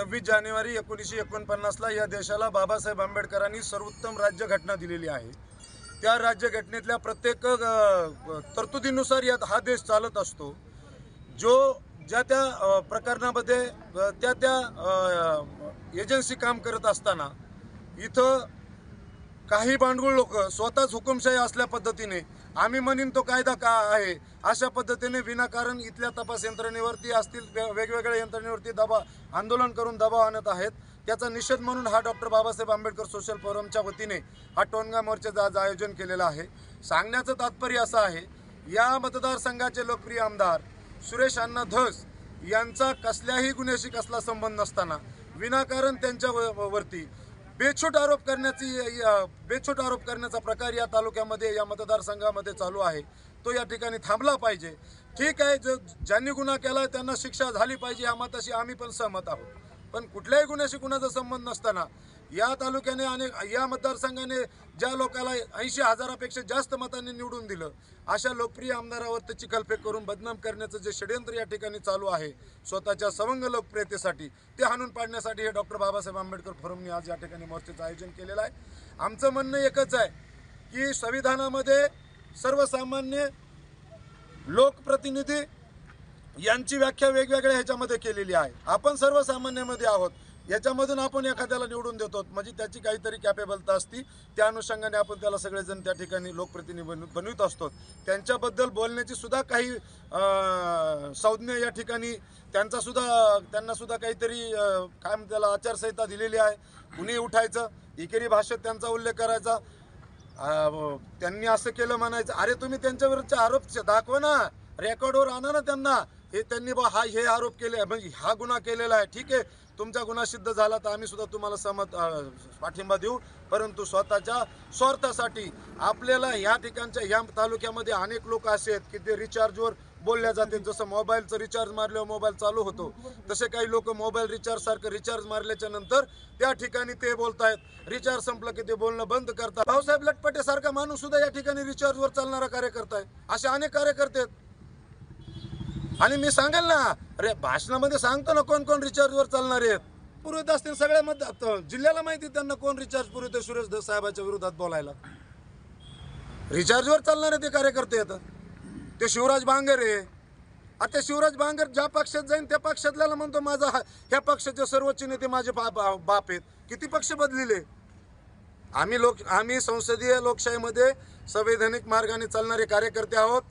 26 जानेवारी 1949ला या देशाला बाबासाहेब आंबेडकरांनी सर्वोत्तम राज्यघटना दिलेली आहे। त्या राज्यघटनेतल्या प्रत्येक तरतुदीनुसार हा देश चालत असतो। जो ज्या त्या प्रकरणामध्ये त्या एजन्सी काम करत असताना इथं काही भांडवल लोक स्वतःच हुकुमशाही असल्या पद्धतीने आम्ही म्हणीन तो कायदा का आहे अशा पद्धतीने विनाकारण इथल्या तपास यंत्रणेवरती असतील वेगवेगळ्या यंत्रणेवरती आंदोलन करून दबाव आणत आहेत। त्याचा निषेध म्हणून हा डॉक्टर बाबासाहेब आंबेडकर सोशल फोरमच्या वतीने हा टोनगा मोर्चाचं आज आयोजन केलेलं आहे। सांगण्याचं तात्पर्य असं आहे, या मतदारसंघाचे लोकप्रिय आमदार सुरेश अण्णा धस यांचा कसल्याही गुन्ह्याशी कसला संबंध नसताना विनाकारण त्यांच्या वरती बेछूट आरोप करण्याचा प्रकार या तालुक्यामध्ये या मतदारसंघामध्ये चालू आहे, तो या ठिकाणी थांबला पाहिजे। ठीक आहे, ज्यांनी गुन्हा केला त्यांना शिक्षा झाली पाहिजे या मताशी आम्ही पण सहमत आहोत, पण कुठल्याही गुन्ह्याशी कुणाचा संबंध नसताना या तालुक्याने आणि या मतदारसंघाने ज्या लोकांना 80,000पेक्षा जास्त मतांनी निवडून दिलं अशा लोकप्रिय आमदारावर त्याची कल्पेक करून बदनाम करण्याचं जे षडयंत्र या ठिकाणी चालू आहे स्वतःच्या सवंग लोकप्रियतेसाठी ते हाणून पाडण्यासाठी हे डॉक्टर बाबासाहेब आंबेडकर फोरमने आज या ठिकाणी मोर्चाचं आयोजन केलेलं आहे। आमचं म्हणणं एकच आहे की संविधानामध्ये सर्वसामान्य लोकप्रतिनिधी यांची व्याख्या वेगवेगळ्या ह्याच्यामध्ये केलेली आहे। आपण सर्वसामान्यामध्ये आहोत, याच्यामधून आपण एखाद्याला निवडून देतो म्हणजे त्याची काहीतरी कॅपेबलता असती, त्या अनुषंगाने आपण त्याला सगळेजण त्या ठिकाणी लोकप्रतिनिधी बनवित असतो। त्यांच्याबद्दल बोलण्याची सुद्धा काही संज्ञा या ठिकाणी त्यांना सुद्धा काहीतरी काय त्याला आचारसंहिता दिलेली आहे। कुणी उठायचं, एकेरी भाषेत त्यांचा उल्लेख करायचा, त्यांनी असं केलं म्हणायचं, अरे तुम्ही त्यांच्यावरचे आरोप दाखवा ना, रेकॉर्डवर आणा ना त्यांना, हे त्यांनी हे आरोप केले म्हणजे हा गुन्हा केलेला आहे, ठीक आहे तुमचा गुन्हा सिद्ध झाला तर आम्ही सुद्धा तुम्हाला पाठिंबा देऊ, परंतु स्वतःच्या स्वार्थासाठी आपल्याला ह्या ठिकाणच्या ह्या तालुक्यामध्ये अनेक लोक असे आहेत की ते रिचार्जवर बोलल्या जाते। जसं मोबाईलचं रिचार्ज मारल्यावर मोबाईल चालू होतो, तसे काही लोक मोबाईल रिचार्ज मारल्याच्या नंतर त्या ठिकाणी ते बोलतायत, रिचार्ज संपलं की ते बोलणं बंद करतात। भाऊसाहेब लटपटे सारखा माणूस सुद्धा या ठिकाणी रिचार्जवर चालणारा कार्यकर्ता आहे, असे अनेक कार्यकर्ते आहेत। आणि मी सांगेल ना, अरे भाषणामध्ये सांगतो ना कोण कोण रिचार्जवर चालणार आहेत, पुरवत असतील सगळ्या जिल्ह्याला माहिती त्यांना कोण रिचार्ज पुरवते सुरेश धस साहेबांच्या विरोधात बोलायला। रिचार्जवर चालणारे ते कार्यकर्ते येतात, ते शिवराज बांगर आहे। आता शिवराज बांगर ज्या पक्षात जाईन त्या पक्षातल्याला म्हणतो माझा ह्या पक्षाचे सर्वोच्च नेते माझे बाप आहेत। किती पक्ष बदलिले? आम्ही संसदीय लोकशाहीमध्ये संवैधानिक मार्गाने चालणारे कार्यकर्ते आहोत।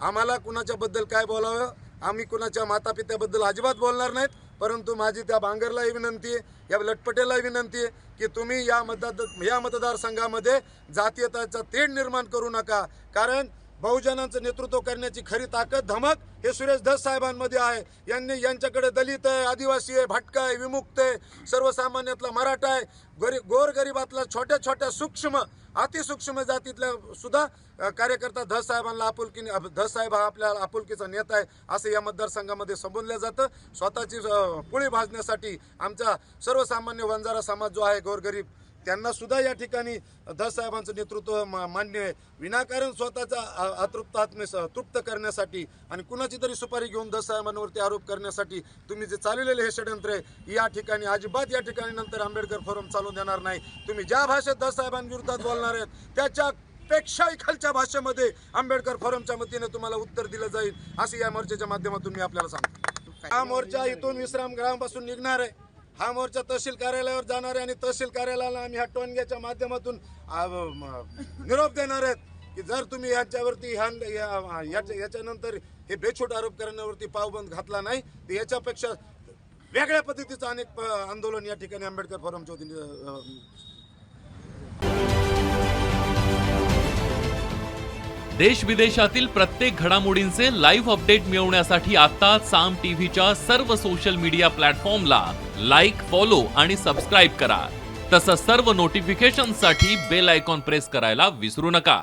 आम्हाला कुणाच्याबद्दल काय बोलावं, आम्ही कुणाच्या मातापित्याबद्दल अजिबात बोलणार नाहीत, परंतु माझी त्या बांगरलाही विनंती आहे, या लटपटेलाही विनंती आहे की तुम्ही या मतदारसंघामध्ये जातीयताचा तेढ निर्माण करू नका, कारण बहुजनांचं नेतृत्व करण्याची खरी ताकद धमक हे सुरेश धस साहेबांमध्ये आहे। यांच्याकडे दलित आहे, आदिवासी आहे, भटका आहे, विमुक्त आहे, सर्वसामान्यातला मराठा आहे, गोरगरिबातला छोट्या छोट्या सूक्ष्म अतिसूक्ष्म जातीतल्या सुद्धा कार्यकर्ता धस साहेबांना धस साहेब हा आपल्या आपुलकीचा नेता आहे असं या मतदारसंघामध्ये संबोधलं जातं। स्वतःची पोळी भाजण्यासाठी आमचा सर्वसामान्य वंजारा समाज जो आहे गोरगरीब त्यांना सुद्धा या ठिकाणी धस साहेबांचं नेतृत्व मान्य आहे। विनाकारण स्वतःचा अतृप्त आत्मेस तृप्त करण्यासाठी आणि कुणाची तरी सुपारी घेऊन धस साहेबांवरती आरोप करण्यासाठी तुम्ही जे चालवलेले हे षडयंत्र आहे या ठिकाणी अजिबात या ठिकाणी नंतर आंबेडकर फोरम चालू देणार नाही। तुम्ही ज्या भाषेत धस साहेबांविरोधात बोलणार आहेत त्याच्या पेक्षाही खालच्या भाषेमध्ये आंबेडकर फोरमच्या वतीने तुम्हाला उत्तर दिलं जाईल असे या मोर्चाच्या माध्यमातून मी आपल्याला सांगतो। हा मोर्चा इथून विश्रामगृहापासून निघणार आहे, हा मोर्चा तहसील कार्यालयावर जाणार आहे आणि तहसील कार्यालयाला आम्ही ह्या टोनग्याच्या माध्यमातून निरोप देणार आहेत की जर तुम्ही याच्यावरती याच्यानंतर हे बेछूट आरोप करण्यावरती पावबंद घातला नाही तर याच्यापेक्षा वेगळ्या पद्धतीचं अनेक आंदोलन या ठिकाणी आंबेडकर फोरमच्या वतीने। देश विदेशातील प्रत्येक घडामोडींचे लाईव्ह अपडेट मिळवण्यासाठी आता साम टीव्हीच्या सर्व सोशल मीडिया प्लॅटफॉर्मला लाईक, फॉलो आणि सबस्क्राईब करा। तसंच सर्व नोटिफिकेशनसाठी बेल आयकॉन प्रेस करायला विसरू नका।